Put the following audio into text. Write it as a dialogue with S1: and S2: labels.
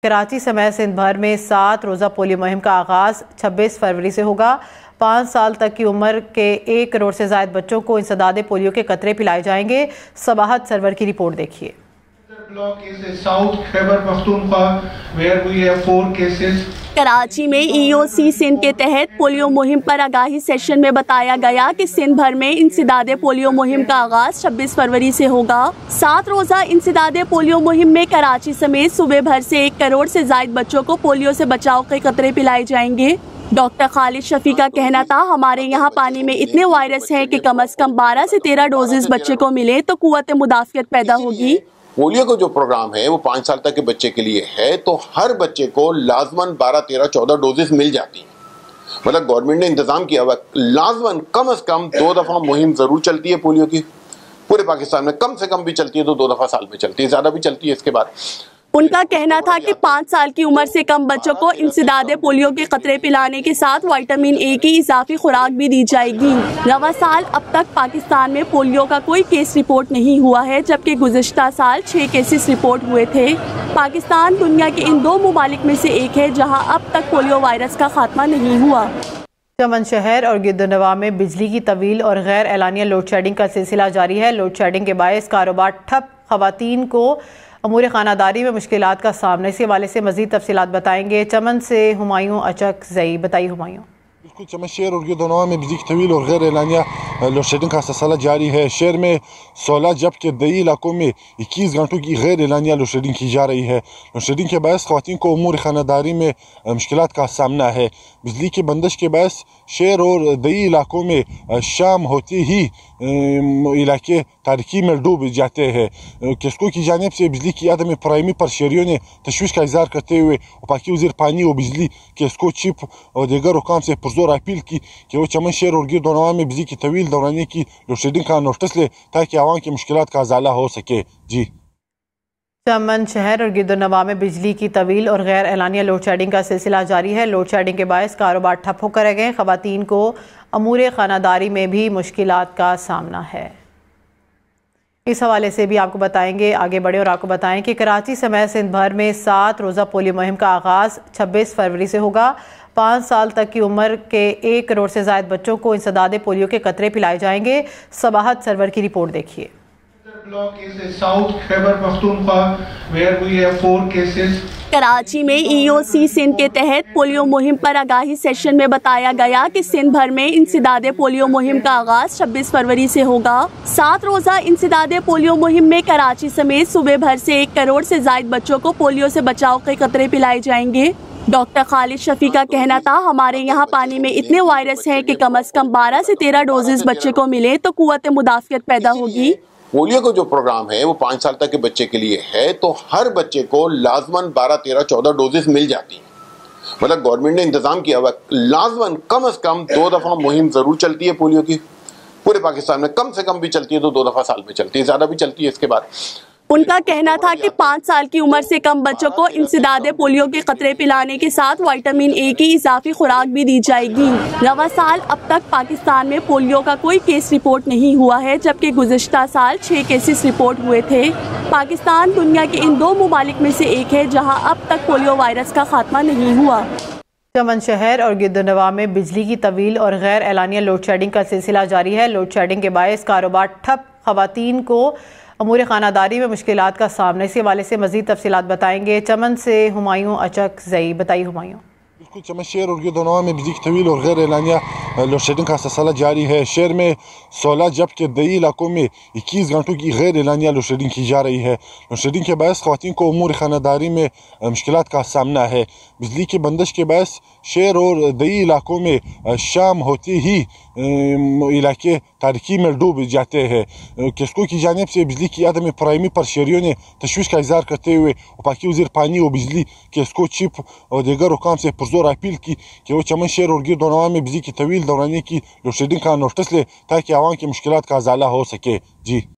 S1: کراچی سمیت سندھ بھر میں 7 روزہ پولیو مہم کا آغاز 26 فروری سے ہوگا۔ 5 سال تک کی عمر کے 1 کروڑ سے زائد بچوں کو انسداد پولیو کے قطرے پلائے جائیں گے۔ صباحت سرور کی رپورٹ دیکھیے۔
S2: کراچی میں EOC سندھ کے تحت پولیو مہم پر آگاہی سیشن میں بتایا گیا کہ سندھ بھر میں انسداد پولیو مہم کا آغاز 26 فروری سے ہوگا۔ 7 روزہ انسداد پولیو مہم میں کراچی سمیت صوبے بھر سے 1 کروڑ سے زائد بچوں کو پولیو سے بچاؤ کے قطرے پلائے جائیں گے۔ ڈاکٹر خالد شفیع کا کہنا تھا، ہمارے یہاں پانی میں اتنے وائرس ہیں کہ کم از کم 12 سے 13 ڈوزز بچے کو ملے تو قوت مدافعت پیدا ہوگی۔
S3: پولیو کا جو پروگرام ہے وہ 5 سال تک کے بچے کے لیے ہے، تو ہر بچے کو لازماً 12، 13، 14 ڈوزز مل جاتی ہیں۔ مطلب گورنمنٹ نے انتظام کیا ہوا، لازماً کم از کم 2 دفعہ مہم ضرور چلتی ہے پولیو کی۔ پورے پاکستان میں کم سے کم بھی چلتی ہے تو 2 دفعہ سال میں چلتی ہے، زیادہ بھی چلتی ہے اس کے بعد۔
S2: ان کا کہنا تھا کہ 5 سال کی عمر سے کم بچوں کو انسداد پولیو کے قطرے پلانے کے ساتھ وٹامن A کی اضافی خوراک بھی دی جائے گی۔ رواں سال اب تک پاکستان میں پولیو کا کوئی کیس رپورٹ نہیں ہوا ہے، جبکہ گزشتہ سال 6 کیسز رپورٹ ہوئے تھے۔ پاکستان دنیا کے ان 2 ممالک میں سے ایک ہے جہاں اب تک پولیو وائرس کا خاتمہ نہیں ہوا۔
S1: چمن شہر اور گرد و نواح میں بجلی کی طویل اور غیر اعلانیہ لوڈ شیڈنگ کا سلسلہ جاری ہے۔ لوڈ شیڈنگ کے باعث کاروبار ٹھپ، خواتین کو امور خانہ داری میں مشکلات کا سامنا۔ اس حوالے سے مزید تفصیلات بتائیں گے چمن سے ہمایوں اچک زئی۔ بتائیے ہمایوں۔
S4: بالکل، چمن شہر اور گرد و نواح میں بجلی کی طویل اور غیر اعلانیہ لوڈ شیڈنگ کا سلسلہ جاری ہے۔ شہر میں 16 جبکہ دیہی علاقوں میں 21 گھنٹوں کی غیر اعلانیہ لوڈ شیڈنگ کی جا رہی ہے۔ لوڈ شیڈنگ کے باعث خواتین کو امور خانہ داری میں مشکلات کا سامنا ہے۔ بجلی کی بندش کے باعث شہر اور دیہی علاقوں میں شام ہوتے ہی علاقے تاریکی میں ڈوب جاتے ہیں۔ کیسکو کی جانب سے بجلی کی عدم فراہمی پر شہریوں نے تشویش کا اظہار کرتے ہوئے وفاقی وزیر پانی و بجلی کیسکو چیف اور دیگر حکام سے پرزور اپیل کی کہ وہ چمن شہر اور گرد و نواح میں بجلی کی طویل دورانی کی لوڈ شیڈنگ کا نوٹس لے تاکہ عوام کی مشکلات کا ازالہ ہو سکے۔ جی،
S1: چمن شہر اور گرد و نواح میں بجلی کی طویل اور غیر اعلانیہ لوڈ شیڈنگ کا سلسلہ جاری ہے۔ لوڈ شیڈنگ کے باعث کاروبار ٹھپ ہو کر گئے، خواتین کو امور خانہ داری میں بھی مشکلات کا سامنا ہے۔ اس حوالے سے بھی آپ کو بتائیں گے، آگے بڑھے اور آپ کو بتائیں کہ کراچی سمیت سندھ بھر میں 7 روزہ پولیو مہم کا آغاز 26 فروری سے ہوگا۔ 5 سال تک کی عمر کے 1 کروڑ سے زائد بچوں کو انسداد پولیو کے قطرے پلائے جائیں گے۔ صباحت سرور کی رپورٹ دیکھیے۔
S2: کراچی میں EOC سندھ کے تحت پولیو مہم پر آگاہی سیشن میں بتایا گیا کہ سندھ بھر میں انسداد پولیو مہم کا آغاز 26 فروری سے ہوگا۔ 7 روزہ انسداد پولیو مہم میں کراچی سمیت صوبے بھر سے 1 کروڑ سے زائد بچوں کو پولیو سے بچاؤ کے قطرے پلائے جائیں گے۔ ڈاکٹر خالد شفیع کا کہنا تھا، ہمارے یہاں پانی میں اتنے وائرس ہیں کہ کم از کم 12 سے 13 ڈوزز بچے کو ملے تو قوت مدافعت پیدا ہوگی۔
S3: پولیو کا جو پروگرام ہے وہ 5 سال تک کے بچے کے لیے ہے، تو ہر بچے کو لازماً 12، 13، 14 ڈوزز مل جاتی ہیں۔ مطلب گورنمنٹ نے انتظام کیا ہوا، لازماً کم از کم 2 دفعہ مہم ضرور چلتی ہے پولیو کی۔ پورے پاکستان میں کم سے کم بھی چلتی ہے تو 2 دفعہ سال میں چلتی ہے، زیادہ بھی چلتی ہے اس کے بعد۔
S2: ان کا کہنا تھا کہ 5 سال کی عمر سے کم بچوں کو انسداد پولیو کے قطرے پلانے کے ساتھ وٹامن A کی اضافی خوراک بھی دی جائے گی۔ رواں سال اب تک پاکستان میں پولیو کا کوئی کیس رپورٹ نہیں ہوا ہے، جبکہ گزشتہ سال 6 کیسز رپورٹ ہوئے تھے۔ پاکستان دنیا کے ان 2 ممالک میں سے ایک ہے جہاں اب تک پولیو وائرس کا خاتمہ نہیں ہوا۔
S1: چمن شہر اور گرد و نواح میں بجلی کی طویل اور غیر اعلانیہ لوڈ شیڈنگ کا سلسلہ جاری ہے۔ لوڈ شیڈنگ کے باعث کاروبار ٹھپ، خواتین کو امور خانہ داری میں مشکلات کا سامنا۔ اس حوالے سے مزید تفصیلات بتائیں گے چمن سے ہمایوں اچک زئی۔ بتائیے ہمایوں۔
S4: بالکل، چمن شہر اور گرد و نواح میں بجلی کی طویل اور غیر اعلانیہ لوڈ شیڈنگ کا سلسلہ جاری ہے۔ شہر میں 16 جبکہ دیہی علاقوں میں 21 گھنٹوں کی غیر اعلانیہ لوڈ شیڈنگ کی جا رہی ہے۔ لوڈ شیڈنگ کے باعث خواتین کو امور خانہ داری میں مشکلات کا سامنا ہے۔ بجلی کی بندش کے باعث شہر اور دیہی علاقوں میں شام ہوتے ہی علاقے تاریکی میں ڈوب جاتے ہیں۔ کیسکو کی جانب سے بجلی کی عدم فراہمی پر شہریوں نے تشویش کا اظہار کرتے ہوئے وفاقی وزیر پانی و بجلی کیسکو چیف اور دیگر حکام سے پرزور اپیل کی کہ وہ چمن شہر اور گرد و نواح میں بجلی کی طویل دورانی کی لوڈ شیڈنگ کا نوٹس لے تاکہ عوام کی مشکلات کا ازالہ ہو سکے۔ جی۔